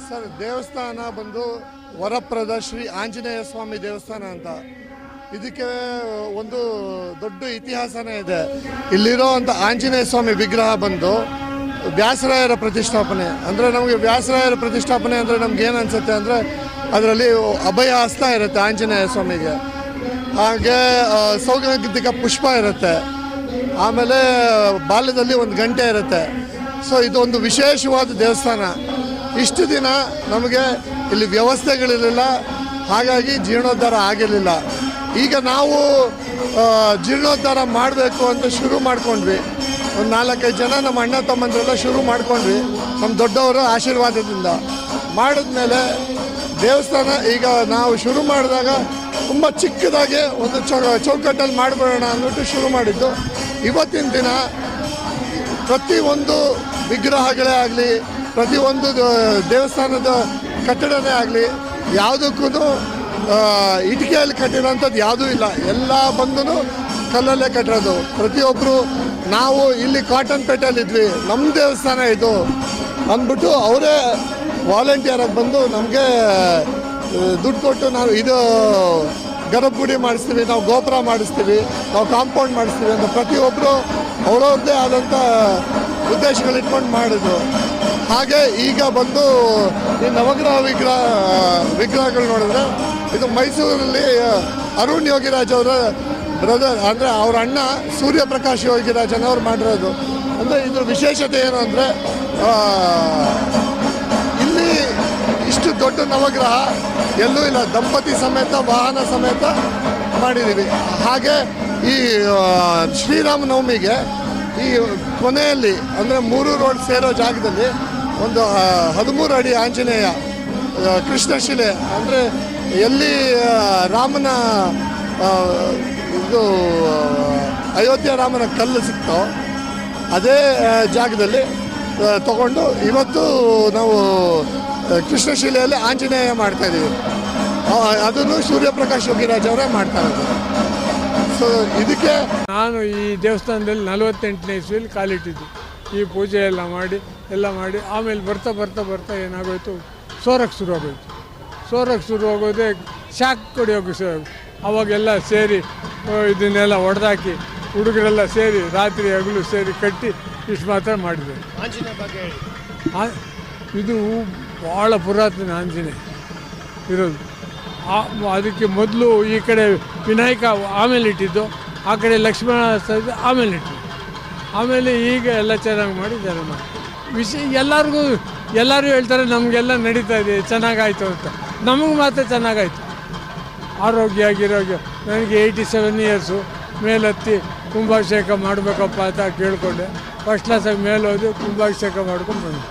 Sir ದೇವಸ್ಥಾನ ಬಂದು ವರಪ್ರದ ಶ್ರೀ ಆಂಜನೇಯ ಸ್ವಾಮಿ ದೇವಸ್ಥಾನ ಅಂತ. ಇದಕ್ಕೆ ಒಂದು ದೊಡ್ಡ ಇತಿಹಾಸನೇ ಇದೆ. ಇಲ್ಲಿರೋ ಅಂಥ ಆಂಜನೇಯ ಸ್ವಾಮಿ ವಿಗ್ರಹ ಬಂದು ವ್ಯಾಸರಾಯರ ಪ್ರತಿಷ್ಠಾಪನೆ. ಅಂದರೆ ನಮಗೆ ವ್ಯಾಸರಾಯರ ಪ್ರತಿಷ್ಠಾಪನೆ ಅಂದರೆ ನಮ್ಗೆ ಏನು ಅನಿಸುತ್ತೆ ಅಂದರೆ ಅದರಲ್ಲಿ ಅಭಯ ಹಸ್ತ ಇರುತ್ತೆ ಆಂಜನೇಯ ಸ್ವಾಮಿಗೆ, ಹಾಗೆ ಸೌಗಂಧಿಕ ಪುಷ್ಪ ಇರುತ್ತೆ, ಆಮೇಲೆ ಬಾಲ್ಯದಲ್ಲಿ ಒಂದು ಗಂಟೆ ಇರುತ್ತೆ. ಸೊ ಇದೊಂದು ವಿಶೇಷವಾದ ದೇವಸ್ಥಾನ. ಇಷ್ಟು ದಿನ ನಮಗೆ ಇಲ್ಲಿ ವ್ಯವಸ್ಥೆಗಳಿರಲಿಲ್ಲ, ಹಾಗಾಗಿ ಜೀರ್ಣೋದ್ಧಾರ ಆಗಿರಲಿಲ್ಲ. ಈಗ ನಾವು ಜೀರ್ಣೋದ್ಧಾರ ಮಾಡಬೇಕು ಅಂತ ಶುರು ಮಾಡ್ಕೊಂಡ್ವಿ. ಒಂದು 4-5 ಜನ ನಮ್ಮ ಅಣ್ಣ ತಮ್ಮಂದ್ರೆಲ್ಲ ಶುರು ಮಾಡ್ಕೊಂಡ್ವಿ ನಮ್ಮ ದೊಡ್ಡವರ ಆಶೀರ್ವಾದದಿಂದ. ಮಾಡಿದ್ಮೇಲೆ ದೇವಸ್ಥಾನ ಈಗ ನಾವು ಶುರು ಮಾಡಿದಾಗ ತುಂಬ ಚಿಕ್ಕದಾಗಿ ಒಂದು ಚೌಕಟ್ಟಲ್ಲಿ ಮಾಡಿಬಿಡೋಣ ಅಂದ್ಬಿಟ್ಟು ಶುರು ಮಾಡಿದ್ದು. ಇವತ್ತಿನ ದಿನ ಪ್ರತಿಯೊಂದು ವಿಗ್ರಹಗಳೇ ಆಗಲಿ, ಪ್ರತಿಯೊಂದು ದೇವಸ್ಥಾನದ ಕಟ್ಟಡನೇ ಆಗಲಿ, ಯಾವುದಕ್ಕೂ ಇಟಿಕೆಯಲ್ಲಿ ಕಟ್ಟಿರೋಂಥದ್ದು ಯಾವುದೂ ಇಲ್ಲ. ಎಲ್ಲ ಬಂದು ಕಲ್ಲಲ್ಲೇ ಕಟ್ಟಿರೋದು. ಪ್ರತಿಯೊಬ್ಬರು ನಾವು ಇಲ್ಲಿ ಕಾಟನ್ ಪೇಟೆಯಲ್ಲಿದ್ವಿ, ನಮ್ಮ ದೇವಸ್ಥಾನ ಇದು ಅಂದ್ಬಿಟ್ಟು ಅವರೇ ವಾಲಂಟಿಯರಾಗಿ ಬಂದು ನಮಗೆ ದುಡ್ಡು ಕೊಟ್ಟು ನಾವು ಇದು ಗರ್ಭಗುಡಿ ಮಾಡಿಸ್ತೀವಿ, ನಾವು ಗೋಪುರ ಮಾಡಿಸ್ತೀವಿ, ನಾವು ಕಾಂಪೌಂಡ್ ಮಾಡಿಸ್ತೀವಿ ಅಂತ ಪ್ರತಿಯೊಬ್ಬರು ಅವರವ್ರದ್ದೇ ಆದಂಥ ಉದ್ದೇಶಗಳಿಟ್ಕೊಂಡು ಮಾಡಿದ್ರು. ಹಾಗೆ ಈಗ ಬಂದು ಈ ನವಗ್ರಹ ವಿಗ್ರಹಗಳು ನೋಡಿದ್ರೆ ಇದು ಮೈಸೂರಲ್ಲಿ ಅರುಣ್ ಯೋಗಿರಾಜ್ ಅವರ ಬ್ರದರ್, ಅಂದರೆ ಅವ್ರ ಅಣ್ಣ ಸೂರ್ಯಪ್ರಕಾಶ್ ಯೋಗಿರಾಜನವ್ರು ಮಾಡಿರೋದು. ಅಂದರೆ ಇದ್ರ ವಿಶೇಷತೆ ಏನು ಅಂದರೆ ಇಲ್ಲಿ ಇಷ್ಟು ದೊಡ್ಡ ನವಗ್ರಹ ಎಲ್ಲೂ ಇಲ್ಲ. ದಂಪತಿ ಸಮೇತ ವಾಹನ ಸಮೇತ ಮಾಡಿದ್ದೀವಿ. ಹಾಗೆ ಈ ಶ್ರೀರಾಮನವಮಿಗೆ ಈ ಕೊನೆಯಲ್ಲಿ ಅಂದರೆ 3 ರೋಡ್ ಸೇರೋ ಜಾಗದಲ್ಲಿ ಒಂದು 13 ಅಡಿ ಆಂಜನೇಯ ಕೃಷ್ಣಶಿಲೆ, ಅಂದರೆ ಎಲ್ಲಿ ರಾಮನ ಇದು ಅಯೋಧ್ಯ ರಾಮನ ಕಲ್ಲು ಸಿಕ್ತೋ ಅದೇ ಜಾಗದಲ್ಲಿ ತಗೊಂಡು ಇವತ್ತು ನಾವು ಕೃಷ್ಣಶಿಲೆಯಲ್ಲಿ ಆಂಜನೇಯ ಮಾಡ್ತಾಯಿದ್ದೀವಿ. ಅದನ್ನು ಸೂರ್ಯಪ್ರಕಾಶ್ ಯೋಗಿರಾಜ್ ಅವರೇ ಮಾಡ್ತಾ ಇರೋದು. ಸೊ ಇದಕ್ಕೆ ನಾನು ಈ ದೇವಸ್ಥಾನದಲ್ಲಿ 48ನೇ ಇಸ್ವಿಯಲ್ಲಿ ಕಾಲಿಟ್ಟಿದ್ದು. ಈ ಪೂಜೆ ಎಲ್ಲ ಮಾಡಿ ಆಮೇಲೆ ಬರ್ತಾ ಏನಾಗೋಯ್ತು, ಸೋರಕ್ಕೆ ಶುರು ಆಗೋದೇ ಶಾಕ್ ಹೊಡಿಯೋಕೆ ಅವಾಗೆಲ್ಲ ಸೇರಿ ಇದನ್ನೆಲ್ಲ ಹೊಡೆದಾಕಿ ಹುಡುಗರೆಲ್ಲ ಸೇರಿ ರಾತ್ರಿ ಹಗಲು ಸೇರಿ ಕಟ್ಟಿ ಇಷ್ಟು ಮಾತ್ರ ಮಾಡಿದ್ದೇವೆ. ಇದು ಭಾಳ ಪುರಾತನ ಆಂಜನೇಯ ಇರೋದು. ಅದಕ್ಕೆ ಮೊದಲು ಈ ಕಡೆ ವಿನಾಯಕ ಆಮೇಲೆ ಇಟ್ಟಿದ್ದು, ಆ ಕಡೆ ಲಕ್ಷ್ಮಣ ಆಮೇಲೆ ಇಟ್ಟಿದ್ದು, ಆಮೇಲೆ ಈಗ ಎಲ್ಲ ಚೆನ್ನಾಗಿ ಮಾಡಿ ಜನ ಮಾಡಿ ಎಲ್ಲರೂ ಹೇಳ್ತಾರೆ ನಮಗೆಲ್ಲ ನಡೀತಾ ಇದೆ, ಚೆನ್ನಾಗಾಯ್ತು ಅಂತ. ನಮಗೆ ಮಾತ್ರ ಚೆನ್ನಾಗಾಯ್ತು. ಆರೋಗ್ಯ ನನಗೆ 87 ಇಯರ್ಸು. ಮೇಲತ್ತಿ ಕುಂಭಾಭಿಷೇಕ ಮಾಡಬೇಕಪ್ಪ ಅಂತ ಕೇಳಿಕೊಂಡೆ. ಫಸ್ಟ್ ಕ್ಲಾಸಾಗಿ ಮೇಲೆ ಹೋಗಿ ಕುಂಭಾಭಿಷೇಕ ಮಾಡ್ಕೊಂಡು ಬಂದೆ.